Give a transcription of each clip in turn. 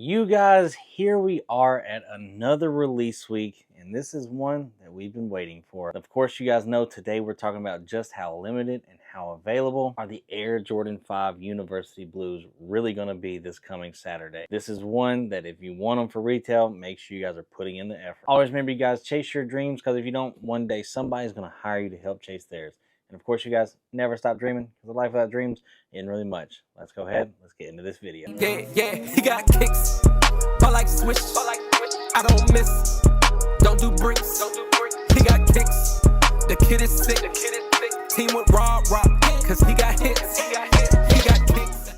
You guys, here we are at another release week, and this is one that we've been waiting for. Of course, you guys know today we're talking about just how limited and how available are the Air Jordan 5 University Blues really going to be this coming Saturday. This is one that if you want them for retail, make sure you guys are putting in the effort. Always remember, you guys, chase your dreams, because if you don't, one day somebody's going to hire you to help chase theirs. And of course, you guys never stop dreaming, because a life without dreams isn't really much. Let's go ahead. Let's get into this video. Yeah, he got kicks. Ball like swish. I don't miss. Don't do bricks. He got kicks. The kid is sick. Team with Rob, cause he got hits. He got kicks.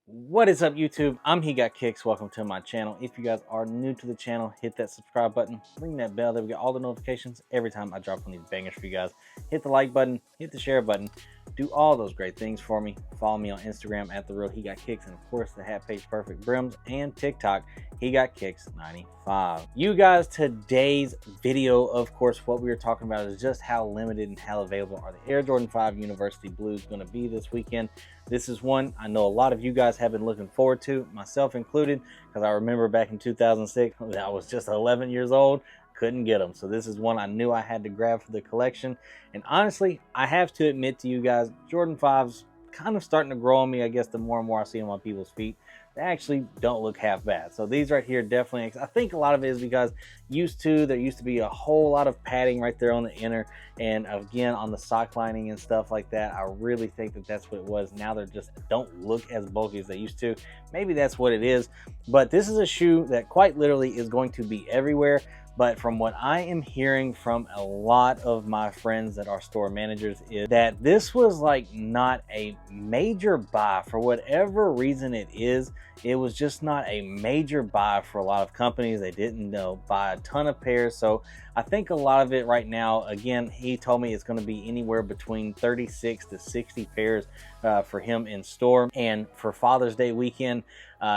What is up, YouTube? I'm Hegotkickz. Welcome to my channel. If you guys are new to the channel, hit that subscribe button, ring that bell. There we get all the notifications every time I drop one of these bangers for you guys. Hit the like button, hit the share button. Do all those great things for me. Follow me on Instagram at @TheRealHegotkickz, and of course the Hat Page Perfect Brims, and TikTok Hegotkickz95. You guys, today's video, of course, what we were talking about is just how limited and how available are the Air Jordan 5 University Blues going to be this weekend. This is one I know a lot of you guys have been looking forward to, myself included, because I remember back in 2006, I was just 11 years old. Couldn't get them. So this is one I knew I had to grab for the collection. And honestly, I have to admit to you guys, Jordan 5's kind of starting to grow on me. I guess the more and more I see them on people's feet, they actually don't look half bad. So these right here definitely, I think a lot of it is because there used to be a whole lot of padding right there on the inner, and again on the sock lining and stuff like that. I really think that that's what it was. Now they're just don't look as bulky as they used to. Maybe that's what it is. But this is a shoe that quite literally is going to be everywhere. But from what I am hearing from a lot of my friends that are store managers is that this was like not a major buy. For whatever reason it is, it was just not a major buy for a lot of companies. They didn't buy a ton of pairs. So I think a lot of it right now, again, he told me it's going to be anywhere between 36 to 60 pairs for him in store. And for Father's Day weekend,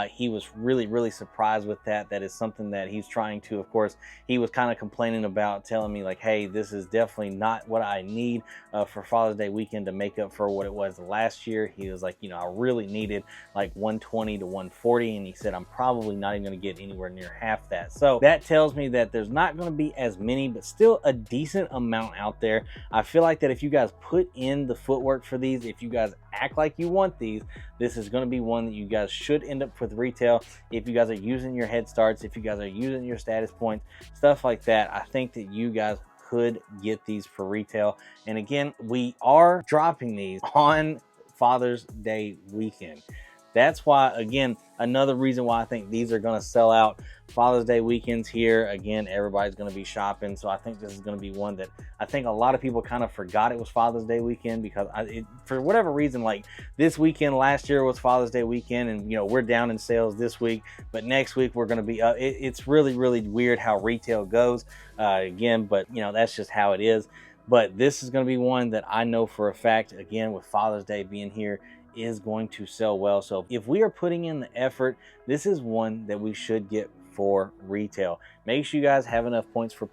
he was really surprised with that. That is something that he's trying to, of course, he was kind of complaining about, telling me like, hey, this is definitely not what I need for Father's Day weekend to make up for what it was last year. He was like, I really needed like 120 to 140, and he said I'm probably not even going to get anywhere near half that. So that tells me that there's not going to be as many, but still a decent amount out there. I feel like that if you guys put in the footwork for these, if you guys act like you want these, this is going to be one that you guys should end up with retail. If you guys are using your head starts, if you guys are using your status points, stuff like that, I think that you guys could get these for retail. And again, we are dropping these on Father's Day weekend. That's why, again, another reason why I think these are going to sell out. Father's Day weekend's here. Again, everybody's going to be shopping. So I think this is going to be one that I think a lot of people kind of forgot it was Father's Day weekend, because for whatever reason, like this weekend last year was Father's Day weekend, and we're down in sales this week, but next week we're going to be up. It's really weird how retail goes again, but that's just how it is. But this is going to be one that I know for a fact, again, with Father's Day being here, is going to sell well. So if we are putting in the effort, this is one that we should get for retail. Make sure you guys have enough points for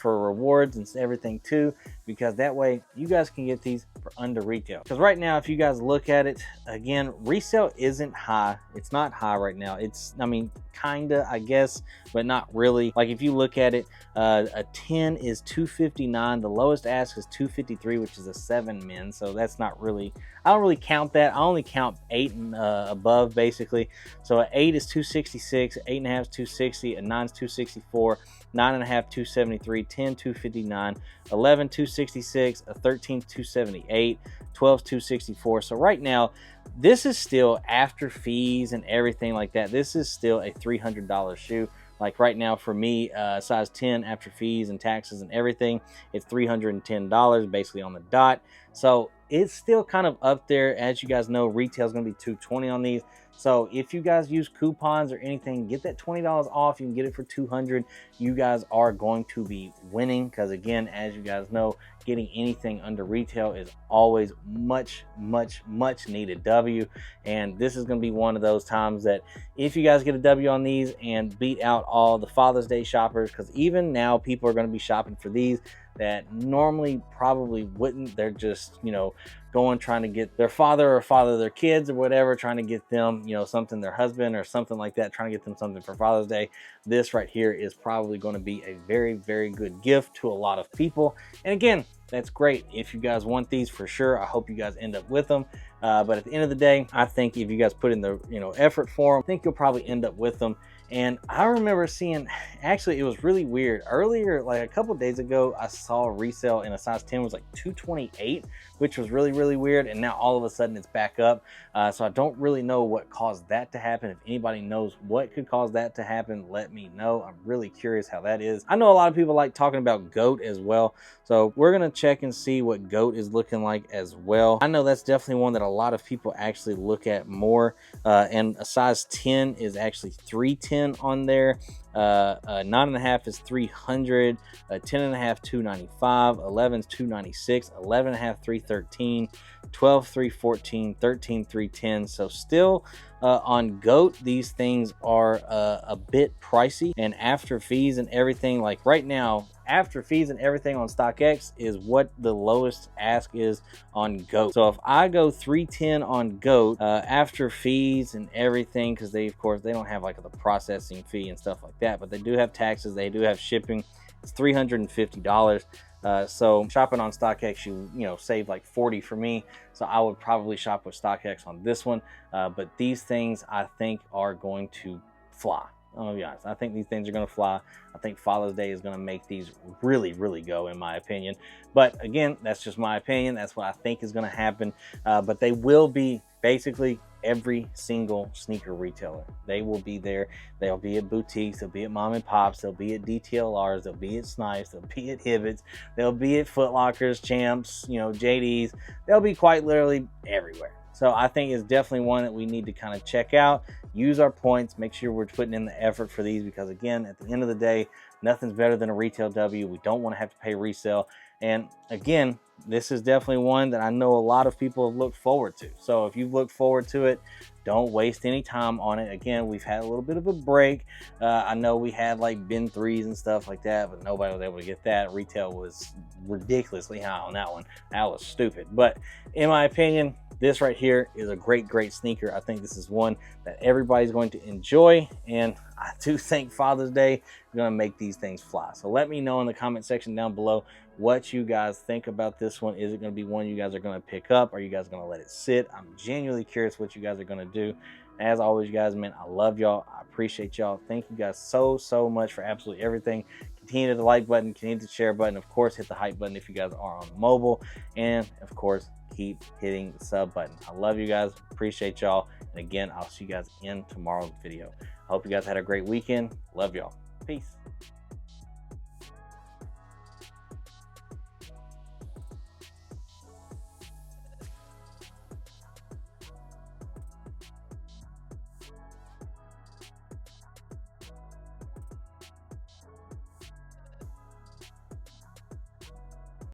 rewards and everything too, because that way you guys can get these for under retail. Because right now, if you guys look at it, again, resale isn't high. It's not high right now. It's, I mean, kinda, I guess, but not really. Like if you look at it, a 10 is $259. The lowest ask is $253, which is a 7 min. So that's not really, I don't really count that. I only count 8 and above basically. So an 8 is $266, 8.5 is $260, a 9 is $264, 9.5 $273, 10 $259, 11 $266, a 13 $278, 12 $264. So right now, this is still after fees and everything like that. This is still a $300 shoe. Like right now for me, size 10 after fees and taxes and everything, it's $310 basically on the dot. So it's still kind of up there. As you guys know, retail is going to be $220 on these. So if you guys use coupons or anything, get that $20 off. You can get it for $200. You guys are going to be winning, because again, as you guys know, getting anything under retail is always much needed W. And this is going to be one of those times that if you guys get a W on these and beat out all the Father's Day shoppers, because even now people are going to be shopping for these that normally probably wouldn't. They're just, going trying to get their father or father their kids or whatever, trying to get them, you know, something, their husband or something like that, trying to get them something for Father's Day. This right here is probably going to be a very, very good gift to a lot of people. And again, that's great. If you guys want these, for sure, I hope you guys end up with them. But at the end of the day, I think if you guys put in the, you know, effort for them, I think you'll probably end up with them. And I remember seeing, actually, it was really weird. Earlier, like a couple days ago, I saw a resale in a size 10 was like $228, which was really, really weird. And now all of a sudden it's back up. So I don't really know what caused that to happen. If anybody knows what could cause that to happen, let me know. I'm really curious how that is. I know a lot of people like talking about GOAT as well. So we're going to check and see what GOAT is looking like as well. I know that's definitely one that a lot of people actually look at more. And a size 10 is actually 310 on there. 9.5 is 300, 10.5 295, 11's 296, 11.5 313, 12 314, 13 310. So still on GOAT, these things are a bit pricey, and after fees and everything, like right now, after fees and everything on StockX is what the lowest ask is on GOAT. So if I go 310 on GOAT, after fees and everything, because they, of course, they don't have like the processing fee and stuff like that, but they do have taxes, they do have shipping. It's $350. So shopping on StockX, you know, save like 40 for me. So I would probably shop with StockX on this one. But these things I think are going to fly. I'm gonna be honest. I think these things are gonna fly. I think Father's Day is gonna make these really, really go, in my opinion. But again, that's just my opinion. That's what I think is gonna happen. But they will be basically every single sneaker retailer. They will be there. They'll be at boutiques, they'll be at mom and pops, they'll be at DTLRs, they'll be at Snipes, they'll be at Hegotkickz, they'll be at Foot Lockers, Champs, you know, JDs. They'll be quite literally everywhere. So I think it's definitely one that we need to kind of check out, use our points, make sure we're putting in the effort for these, because again, at the end of the day, nothing's better than a retail W. We don't want to have to pay resale. And again, this is definitely one that I know a lot of people have looked forward to. So if you've looked forward to it, don't waste any time on it. Again, we've had a little bit of a break. I know we had like bin 3s and stuff like that, but nobody was able to get that. Retail was ridiculously high on that one. That was stupid. But in my opinion, this right here is a great, great sneaker. I think this is one that everybody's going to enjoy. And I do think Father's Day is going to make these things fly. So let me know in the comment section down below what you guys think about this one. Is it going to be one you guys are going to pick up? Are you guys going to let it sit? I'm genuinely curious what you guys are going to do. As always, you guys, man, I love y'all. I appreciate y'all. Thank you guys so, so much for absolutely everything. Continue to hit the like button, continue to share button. Of course, hit the hype button if you guys are on mobile. And of course, keep hitting the sub button. I love you guys. Appreciate y'all. And again, I'll see you guys in tomorrow's video. I hope you guys had a great weekend. Love y'all. Peace.